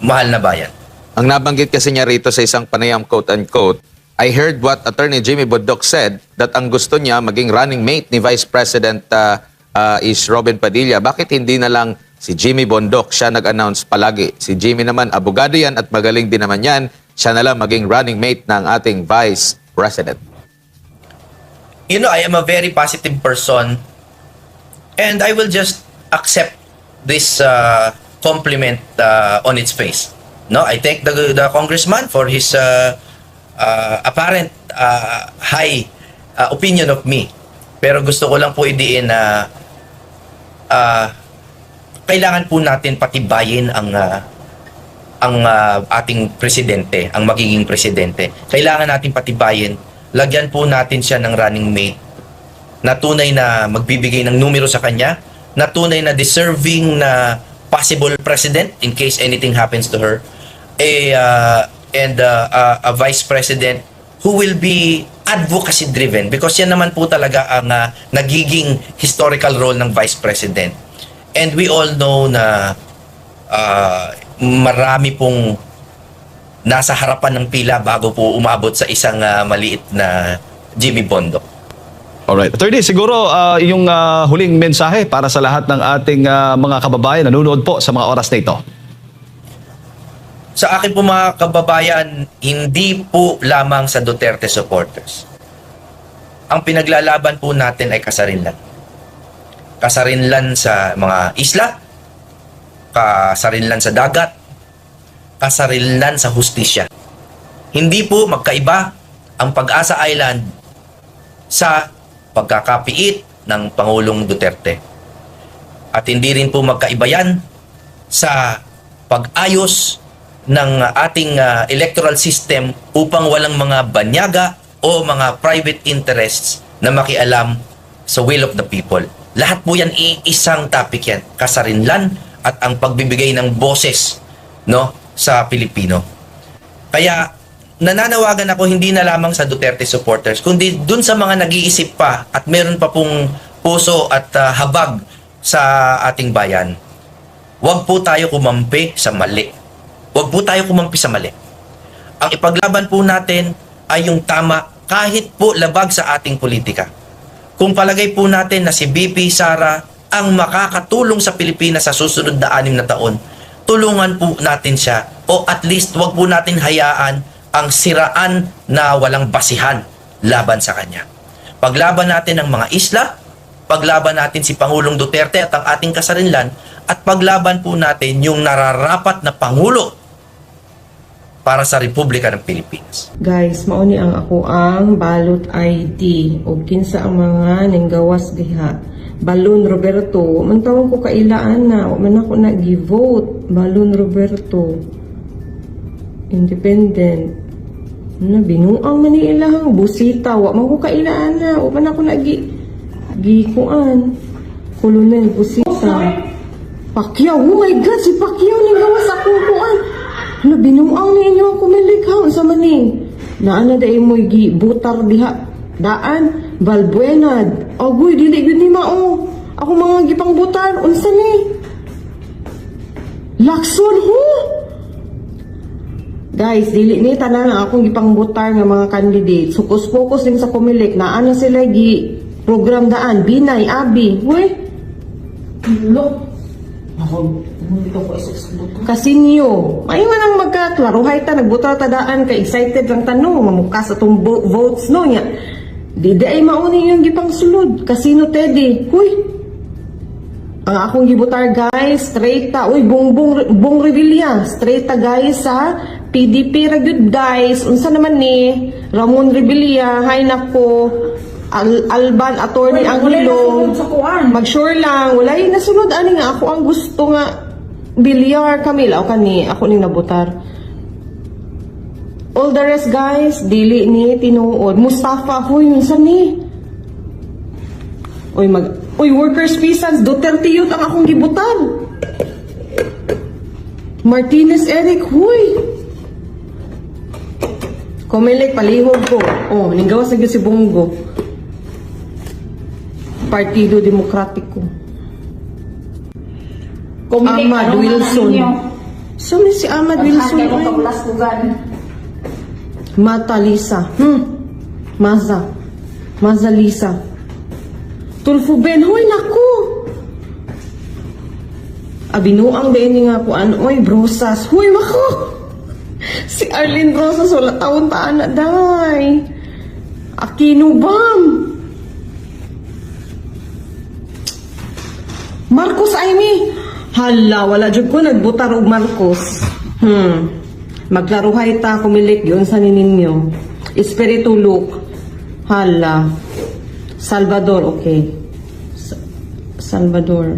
mahal na bayan. Ang nabanggit kasi niya rito sa isang panayam, quote-unquote, I heard what Attorney Jimmy Bondoc said that ang gusto niya maging running mate ni Vice President is Robin Padilla. Bakit hindi na lang si Jimmy Bondoc siya nag-announce palagi? Si Jimmy naman, abogado yan at magaling din naman yan. Siya na lang maging running mate ng ating Vice President. You know, I am a very positive person and I will just accept this compliment on its face. No, I thank the congressman for his apparent high opinion of me. Pero gusto ko lang po idiin na kailangan po natin patibayin ang ating presidente, ang magiging presidente. Kailangan natin patibayin, lagyan po natin siya ng running mate na tunay na magbibigay ng numero sa kanya, na tunay na deserving na possible president in case anything happens to her, and a vice president who will be advocacy driven, because yan naman po talaga ang nagiging historical role ng vice president. And we all know na marami pong nasa harapan ng pila bago po umabot sa isang maliit na Jimmy Bondoc. Alright. Attorney, siguro yung huling mensahe para sa lahat ng ating mga kababayan na nanonood po sa mga oras na ito. Sa akin po mga kababayan, hindi po lamang sa Duterte supporters. Ang pinaglalaban po natin ay kasarinlan. Kasarinlan sa mga isla, kasarinlan sa dagat, kasarinlan sa hustisya. Hindi po magkaiba ang Pag-asa Island sa pagkakapiit ng Pangulong Duterte. At hindi rin po magkaiba yan sa pag-ayos ng ating electoral system upang walang mga banyaga o mga private interests na makialam sa will of the people. Lahat po yan isang topic yan, kasarinlan at ang pagbibigay ng boses, no, sa Pilipino. Kaya nananawagan ako hindi na lamang sa Duterte supporters, kundi dun sa mga nag-iisip pa at meron pa pong puso at habag sa ating bayan. Huwag po tayo kumampi sa mali. Huwag po tayo kumampi sa mali. Ang ipaglaban po natin ay yung tama kahit po labag sa ating politika. Kung palagay po natin na si BP Sara ang makakatulong sa Pilipinas sa susunod na 6 na taon, tulungan po natin siya, o at least huwag po natin hayaan ang siraan na walang basihan laban sa kanya. Paglaban natin ang mga isla, paglaban natin si Pangulong Duterte at ang ating kasarinlan, at paglaban po natin yung nararapat na Pangulo para sa Republika ng Pilipinas. Guys, mauni ang ako ang balot ID o kinsa ang mga ninggawas diha. Balon Roberto, man tawag ko kailaan na, man ako nag-vote. Balon Roberto, independent. Na binuang man ni ilahang busita, wa man ko kailaan na, wa man ako nag-gikuan. Colonel Busita. Pacquiao, oh my God, si Pacquiao ninggawas ako kuan. Ano, binuang ninyo ang kumilikhaw sa maning. Naana dahil mo'y butar diha. Daan, Valbuenad. Agoy, dili gud ni mao. Ako mga gipang butar, unsa ni? Lakson, ho? Guys, dili ni tanan ang akong gipang butar nga mga candidate. Sukus-focus din sa kumilik. Naana sila program daan. Binay, Abi. Uy. Look. Kasinyo. Ay man ang magkaklaruhay ta, nagbuta tadaan ka, excited lang tanong, mamukas atong votes no niya. Di ay mauni yung gipang sulod. Kasino Teddy. Huy. Ang akong gibutar guys, straight ta. Uy, Bong Revilla, straight ta guys sa PDP ra gyud guys. Unsa naman ni Ramon Revilla, hay nako. Alban attorney ang hilong. Mag-sure lang, wala yung nasunod ani nga ako ang gusto nga bilyar Camila o kani ako ning nabutar. All the rest guys, dili ni tinuod. Mustafa huy unsa ni? Uy, workers peasants, Duterte youth ang akong gibutan. Martinez Eric, huy. Comelec, palihog ko. Oh, ninggawas na gyud si Bongo. Partido Demokratiko. Ahmad Wilson. So, si Ahmad Wilson. Mata Lisa. Maza Lisa. Tulfo Ben, hoy naku! Abinuang din nga po oy Brosas, hoy mako! Si Arlene Rosas, wala taon taan na day. Aquino Bam! Marcos Aimee! Hala, wala jud ko nagbutar og Marcos. Maglaruhay ta kumilik yun sa nininyo. Espiritu Luke. Hala. Salvador, okay. Salvador.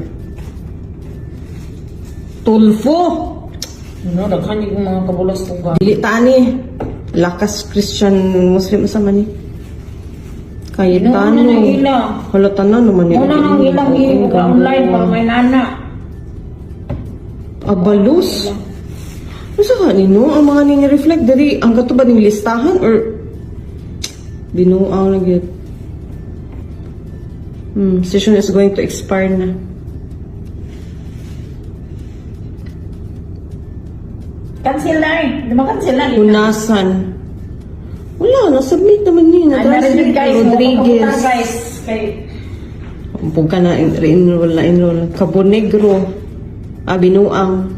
Tulfo! No, naghanig ng mga kabulas tuga. Dili tani. Lakas Christian Muslim sa mani. Cayetano. Hala tanan naman nila. Una nang ilang online para may nana. Abalos. Ano sa kanino? Ang mga nini-reflect dari ang gato ba ning listahan or binuang na gyud? Session is going to expire na. Cancel na eh. Di ba cancel na? Unasan. Wala, nasubmit naman niya. Narinig guys, Rodriguez. guys. Kay Huwag ka na, enroll. Cabo Negro. Binuang.